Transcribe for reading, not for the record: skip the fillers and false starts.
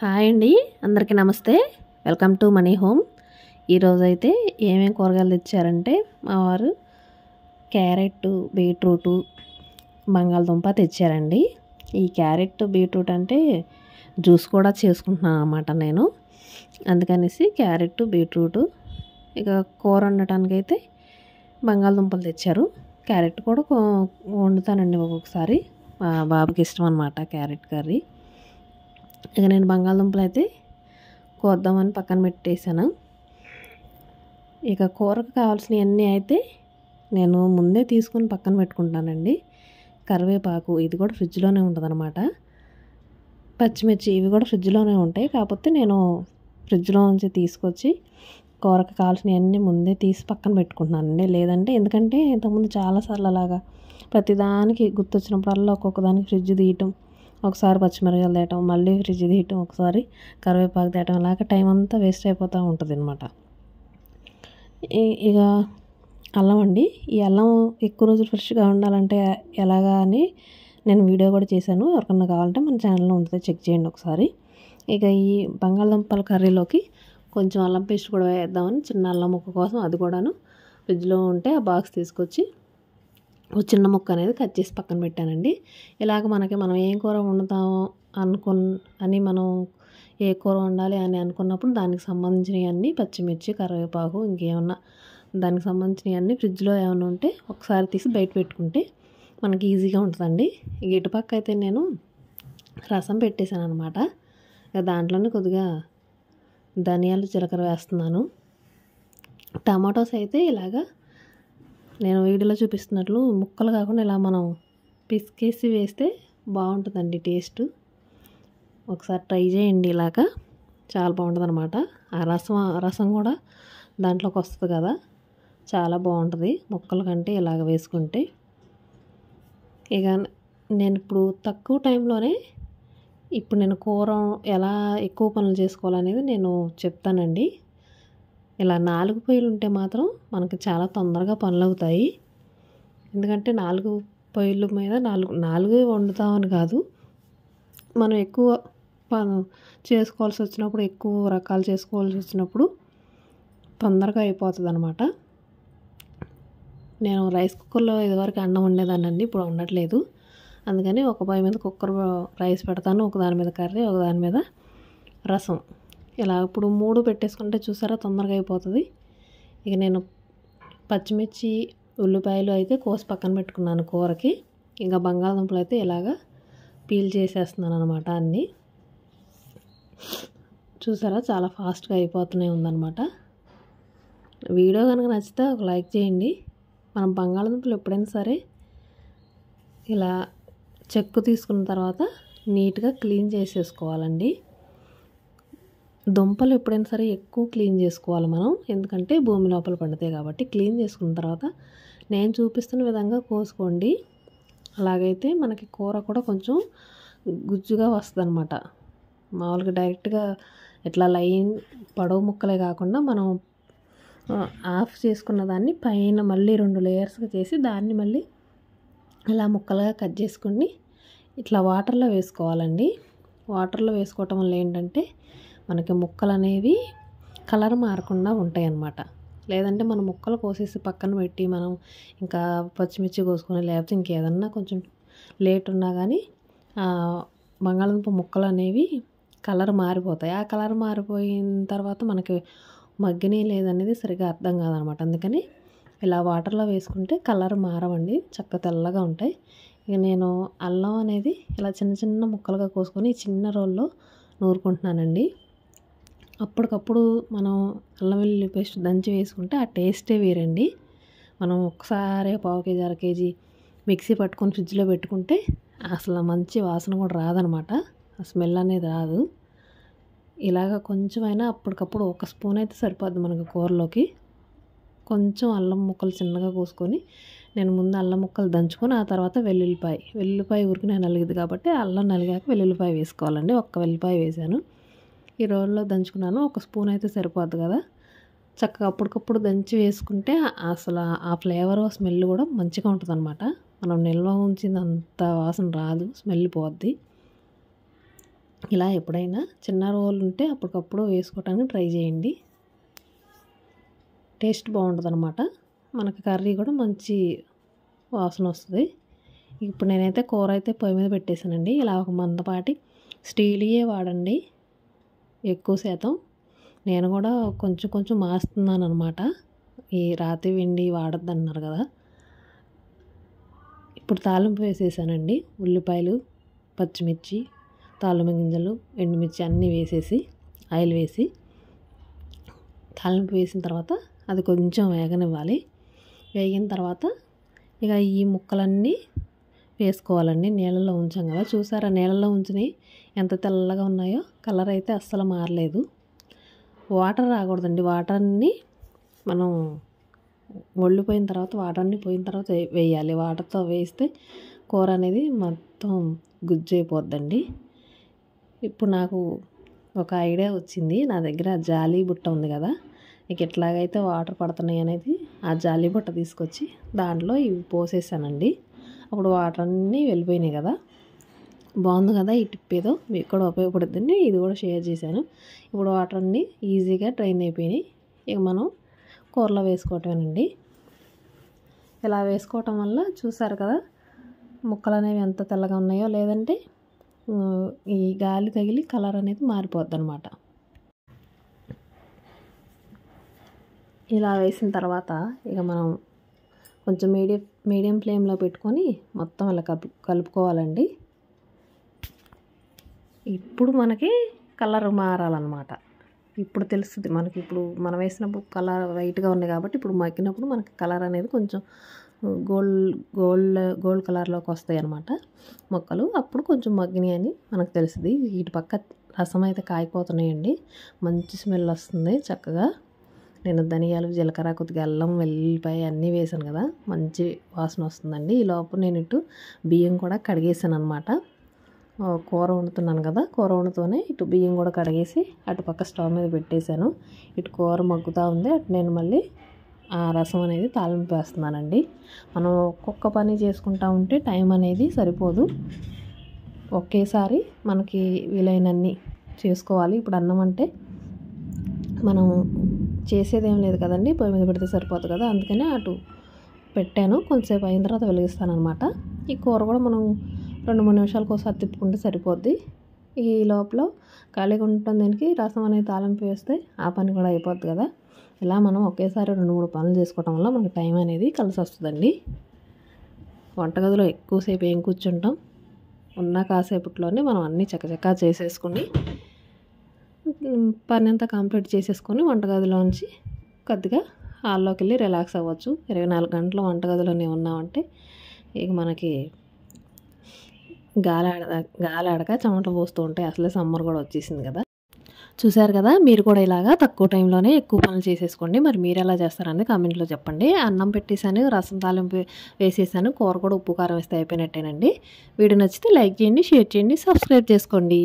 Hi అండి, అందరికీ నమస్తే. Welcome to money home. ఈరోజైతే ఏమేమి కూరగాయలు తెచ్చారంటే మా వారు క్యారెట్, బీట్రూటు, బంగాళదుంప తెచ్చారండి. ఈ క్యారెట్, బీట్రూట్ అంటే జ్యూస్ కూడా చేసుకుంటున్నాను అన్నమాట నేను. అందుకనేసి క్యారెట్, బీట్రూటు, ఇక కూర వండటానికైతే బంగాళదుంపలు తెచ్చారు. క్యారెట్ కూడా వండుతానండి ఒక్కొక్కసారి. మా బాబుకి ఇష్టం అన్నమాట క్యారెట్ కర్రీ. ఇక నేను బంగాళదుంపలు అయితే కోద్దామని పక్కన పెట్టేశాను. ఇక కూరకు కావాల్సినవన్నీ అయితే నేను ముందే తీసుకొని పక్కన పెట్టుకుంటానండి. కరివేపాకు ఇది కూడా ఫ్రిడ్జ్లోనే ఉంటుందన్నమాట. పచ్చిమిర్చి ఇవి కూడా ఫ్రిడ్జ్లోనే ఉంటాయి. కాకపోతే నేను ఫ్రిడ్జ్లో నుంచి తీసుకొచ్చి కూరకు కావాల్సినవన్నీ ముందే తీసి పక్కన పెట్టుకుంటున్నానండి. లేదంటే ఎందుకంటే ఇంతకుముందు చాలాసార్లు అలాగా ప్రతిదానికి గుర్తొచ్చినప్పుడల్లా ఒక్కొక్క దానికి ఫ్రిడ్జ్ తీయటం, ఒకసారి పచ్చిమిరపకాయలు తేయటం, మళ్ళీ ఫ్రిడ్జ్ తీయటం, ఒకసారి కరివేపాకు తేయటం, అలాగ టైం అంతా వేస్ట్ అయిపోతూ ఉంటుంది అనమాట. ఇక అల్లం అండి. ఈ అల్లం ఎక్కువ రోజులు ఫ్రెష్గా ఉండాలంటే ఎలాగా అని నేను వీడియో కూడా చేశాను. ఎవరికన్నా కావాలంటే మన ఛానల్లో ఉంటుంది, చెక్ చేయండి ఒకసారి. ఇక ఈ బంగాళదుంపల కర్రీలోకి కొంచెం అల్లం పేస్ట్ కూడా వేద్దామని చిన్న అల్లం ముక్క కోసం అది కూడాను ఫ్రిడ్జ్లో ఉంటే ఆ బాక్స్ తీసుకొచ్చి ఒక చిన్న ముక్క అనేది కట్ చేసి పక్కన పెట్టానండి. ఇలాగ మనం ఏం కూర వండుతామో అని మనం ఏ కూర వండాలి అని అనుకున్నప్పుడు దానికి సంబంధించినవన్నీ పచ్చిమిర్చి, కరివేపాకు, ఇంకేమన్నా దానికి సంబంధించినవన్నీ ఫ్రిడ్జ్లో ఏమైనా ఉంటే ఒకసారి తీసి బయట పెట్టుకుంటే మనకి ఈజీగా ఉంటుందండి. ఇటుపక్క అయితే నేను రసం పెట్టేశాను అనమాట. దాంట్లోనే కొద్దిగా ధనియాలు, జీలకర్ర వేస్తున్నాను. టమాటోస్ అయితే ఇలాగా నేను వీడియోలో చూపిస్తున్నట్లు ముక్కలు కాకుండా ఇలా మనం పిసికేసి వేస్తే బాగుంటుందండి టేస్ట్. ఒకసారి ట్రై చేయండి. ఇలాగా చాలా బాగుంటుంది అనమాట. ఆ రసం కూడా దాంట్లోకి వస్తుంది కదా, చాలా బాగుంటుంది ముక్కల కంటే ఇలాగ వేసుకుంటే. ఇక నేను ఇప్పుడు తక్కువ టైంలోనే నేను కూర ఎలా ఎక్కువ పనులు చేసుకోవాలనేది నేను చెప్తానండి. ఇలా 4 పొయ్యిలు ఉంటే మాత్రం మనకి చాలా తొందరగా పనులు అవుతాయి. ఎందుకంటే 4 పొయ్యిల మీద 4 వండుతామని కాదు, మనం ఎక్కువ చేసుకోవాల్సి వచ్చినప్పుడు, ఎక్కువ రకాలు చేసుకోవాల్సి వచ్చినప్పుడు తొందరగా అయిపోతుంది అనమాట. నేను రైస్ కుక్కర్లో ఇదివరకు అన్నం వండేదానండి, ఇప్పుడు వండట్లేదు. అందుకని ఒక పొయ్యి మీద కుక్కర్ రైస్ పెడతాను, ఒకదాని మీద కర్రీ, ఒకదాని మీద రసం. ఇలా ఇప్పుడు 3 పెట్టేసుకుంటే చూసారా తొందరగా అయిపోతుంది. ఇక నేను పచ్చిమిర్చి, ఉల్లిపాయలు అయితే కోసి పక్కన పెట్టుకున్నాను కూరకి. ఇంకా బంగాళదుంపలు అయితే ఇలాగా పీల్ చేసేస్తున్నాను అనమాట అన్నీ. చూసారా చాలా ఫాస్ట్గా అయిపోతూనే ఉందన్నమాట. వీడియో కనుక నచ్చితే ఒక లైక్ చేయండి. మనం బంగాళదుంపలు ఎప్పుడైనా సరే ఇలా చెక్కు తీసుకున్న తర్వాత నీట్గా క్లీన్ చేసేసుకోవాలండి. దుంపలు ఎప్పుడైనా సరే ఎక్కువ క్లీన్ చేసుకోవాలి మనం, ఎందుకంటే భూమి లోపల పండుతాయి కాబట్టి. క్లీన్ చేసుకున్న తర్వాత నేను చూపిస్తున్న విధంగా కోసుకోండి. అలాగైతే మనకి కూర కూడా కొంచెం గుజ్జుగా వస్తుంది అనమాట. మామూలుగా డైరెక్ట్గా ఇట్లా లైన్ పొడవు ముక్కలే కాకుండా మనం ఆఫ్ చేసుకున్న దాన్ని పైన మళ్ళీ 2 లేయర్స్గా చేసి దాన్ని మళ్ళీ ఇలా ముక్కలుగా కట్ చేసుకుని ఇట్లా వాటర్లో వేసుకోవాలండి. వాటర్లో వేసుకోవటం వల్ల ఏంటంటే మనకి ముక్కలు అనేవి కలర్ మారకుండా ఉంటాయి అన్నమాట. లేదంటే మనం ముక్కలు కోసేసి పక్కన పెట్టి మనం ఇంకా పచ్చిమిర్చి కోసుకొని లేకపోతే ఇంకేదన్నా కొంచెం లేట్ ఉన్నా కానీ బంగాళదుంప ముక్కలు అనేవి కలర్ మారిపోతాయి. ఆ కలర్ మారిపోయిన తర్వాత మనకి మగ్గిని లేదనేది సరిగా అర్థం కాదనమాట. అందుకని ఇలా వాటర్లో వేసుకుంటే కలర్ మారవండి, చక్కగా తెల్లగా ఉంటాయి. ఇక నేను అల్లం అనేది ఇలా చిన్న చిన్న ముక్కలుగా కోసుకొని చిన్న రోల్లో నూరుకుంటున్నానండి. అప్పటికప్పుడు మనం అల్లం వెల్లుల్లి పేస్ట్ దంచి వేసుకుంటే ఆ టేస్టే వేరండి. మనం ఒకసారి పావు కేజీ, అర కేజీ మిక్సీ పట్టుకొని ఫ్రిడ్జ్లో పెట్టుకుంటే అసలు మంచి వాసన కూడా రాదనమాట, ఆ స్మెల్ అనేది రాదు. ఇలాగ కొంచెమైనా అప్పటికప్పుడు ఒక స్పూన్ అయితే సరిపోద్ది మనకు కూరలోకి. కొంచెం అల్లం ముక్కలు చిన్నగా కోసుకొని నేను ముందు అల్లం ముక్కలు దంచుకొని ఆ తర్వాత వెల్లుల్లిపాయ ఊరికి నలిగింది కాబట్టి అల్లం నలిగాక వెల్లుల్లిపాయ వేసుకోవాలండి. ఒక్క వెల్లుల్లిపాయ వేసాను. ఈ రోల్లో దంచుకున్నాను. ఒక స్పూన్ అయితే సరిపోద్ది కదా. చక్కగా అప్పటికప్పుడు దంచి వేసుకుంటే అసలు ఆ ఫ్లేవర్, స్మెల్ కూడా మంచిగా ఉంటుంది అనమాట. మనం నిల్వ ఉంచింది అంత వాసన రాదు, స్మెల్ పోద్ది. ఇలా ఎప్పుడైనా చిన్న రోలు ఉంటే అప్పటికప్పుడు వేసుకోవటానికి ట్రై చేయండి. టేస్ట్ బాగుంటుంది అనమాట. మనకి కర్రీ కూడా మంచి వాసన వస్తుంది. ఇప్పుడు నేనైతే కూర అయితే పొయ్యి మీద పెట్టేశానండి. ఇలా ఒక మందపాటి స్టీలియే వాడండి ఎక్కువ శాతం. నేను కూడా కొంచెం కొంచెం మాస్తున్నాను అనమాట. ఈ రాతి వెండి వాడద్దు అన్నారు కదా. ఇప్పుడు తాలింపు వేసేసానండి. ఉల్లిపాయలు, పచ్చిమిర్చి, తాలింపు గింజలు, ఎండుమిర్చి అన్నీ వేసేసి ఆయిల్ వేసి తాలింపు వేసిన తర్వాత అది కొంచెం వేగనివ్వాలి. వేగిన తర్వాత ఇక ఈ ముక్కలన్నీ వేసుకోవాలండి. నీళ్ళల్లో ఉంచాం కదా, చూసారా నీళ్ళల్లో ఉంచినవి ఎంత తెల్లగా ఉన్నాయో. కలర్ అయితే అస్సలు మారలేదు. వాటర్ రాకూడదండి. వాటర్ని మనం ఒళ్ళిపోయిన తర్వాత వాటర్ని పోయిన తర్వాత వేయాలి. వాటర్తో వేస్తే కూర అనేది మొత్తం గుజ్జు అయిపోద్దండి. ఇప్పుడు నాకు ఒక ఐడియా వచ్చింది. నా దగ్గర జాలీ బుట్ట ఉంది కదా, ఇక ఎట్లాగైతే వాటర్ పడుతున్నాయి అనేది ఆ జాలీ బుట్ట తీసుకొచ్చి దాంట్లో ఇవి పోసేసానండి. అప్పుడు వాటర్ అన్నీ వెళ్ళిపోయినాయి కదా. బాగుంది కదా ఈ టిప్. ఏదో మీకు కూడా ఉపయోగపడుతుంది. ఇది కూడా షేర్ చేశాను. ఇప్పుడు వాటర్ అన్నీ ఈజీగా డ్రైన్ అయిపోయినాయి. ఇక మనం కూరలో వేసుకోవటమేనండి. ఇలా వేసుకోవటం వల్ల చూసారు కదా ముక్కలు అనేవి ఎంత తెల్లగా ఉన్నాయో. లేదంటే ఈ గాలి తగిలి కలర్ అనేది మారిపోద్ది అనమాట. ఇలా వేసిన తర్వాత ఇక మనం కొంచెం మీడియం ఫ్లేమ్లో పెట్టుకొని మొత్తం అలా కలుపుకోవాలండి. ఇప్పుడు మనకి కలర్ మారాలన్నమాట. ఇప్పుడు తెలుస్తుంది మనకి. ఇప్పుడు మనం వేసినప్పుడు కలర్ వైట్గా ఉన్నాయి కాబట్టి ఇప్పుడు మగ్గినప్పుడు మనకి కలర్ అనేది కొంచెం గోల్డ్ కలర్లోకి వస్తాయి అన్నమాట మొక్కలు. అప్పుడు కొంచెం మగ్గినాయి అని మనకు తెలుస్తుంది. ఇటు పక్క రసం అయితే కాయిపోతున్నాయండి. మంచి స్మెల్ వస్తుంది చక్కగా. నేను ధనియాలు, జీలకర్ర, కొద్దిగా అల్లం, వెల్లిపాయ అన్నీ వేసాను కదా, మంచి వాసన వస్తుందండి. ఈ లోపు నేను ఇటు బియ్యం కూడా కడిగేసాను అనమాట. కూర వండుతున్నాను కదా, కూర వండుతూనే ఇటు బియ్యం కూడా కడిగేసి అటు పక్క స్టవ్ మీద పెట్టేశాను. ఇటు కూర మగ్గుతూ ఉంది. అటు నేను మళ్ళీ ఆ రసం అనేది తాలింపు వేస్తున్నానండి. మనం ఒక్కొక్క పని చేసుకుంటూ ఉంటే టైం అనేది సరిపోదు. ఒకేసారి మనకి వీలైనన్ని చేసుకోవాలి. ఇప్పుడు అన్నం అంటే మనం చేసేదేం లేదు కదండి, పొయ్యి మీద పెడితే సరిపోతుంది కదా. అందుకనే అటు పెట్టాను. కొంతసేపు అయిన తర్వాత వెలిగిస్తాను అనమాట. ఈ కూర కూడా మనం 2-3 నిమిషాలకు ఒకసారి తిప్పుకుంటే సరిపోద్ది. ఈ లోపల ఖాళీగా ఉంటుంది దీనికి రసం అనేది తాలింపు వేస్తే ఆ పని కూడా అయిపోద్ది కదా. ఇలా మనం ఒకేసారి 2-3 పనులు చేసుకోవటం వల్ల మనకి టైం అనేది కలిసి వస్తుందండి. వంటగదిలో ఎక్కువసేపు ఏం కూర్చుంటాం, ఉన్న కాసేపట్లోనే మనం అన్నీ చకచకా చేసేసుకుని పని అంతా కంప్లీట్ చేసేసుకొని వంటగదిలోంచి కొద్దిగా హాల్లోకి వెళ్ళి రిలాక్స్ అవ్వచ్చు. 24 గంటలు వంటగదిలోనే ఉన్నామంటే ఇక మనకి గాలి ఆడక చెమట పోస్తూ ఉంటాయి. అసలే సమ్మర్ కూడా వచ్చేసింది కదా. చూసారు కదా, మీరు కూడా ఇలాగా తక్కువ టైంలోనే ఎక్కువ పనులు చేసేసుకోండి. మరి మీరు ఎలా చేస్తారని కామెంట్లో చెప్పండి. అన్నం పెట్టేశాను, రసం తాలింపు వేసేసాను, కూర కూడా ఉప్పు కారం వేస్తే అయిపోయినట్టేనండి. వీడియో నచ్చితే లైక్ చేయండి, షేర్ చేయండి, సబ్స్క్రైబ్ చేసుకోండి.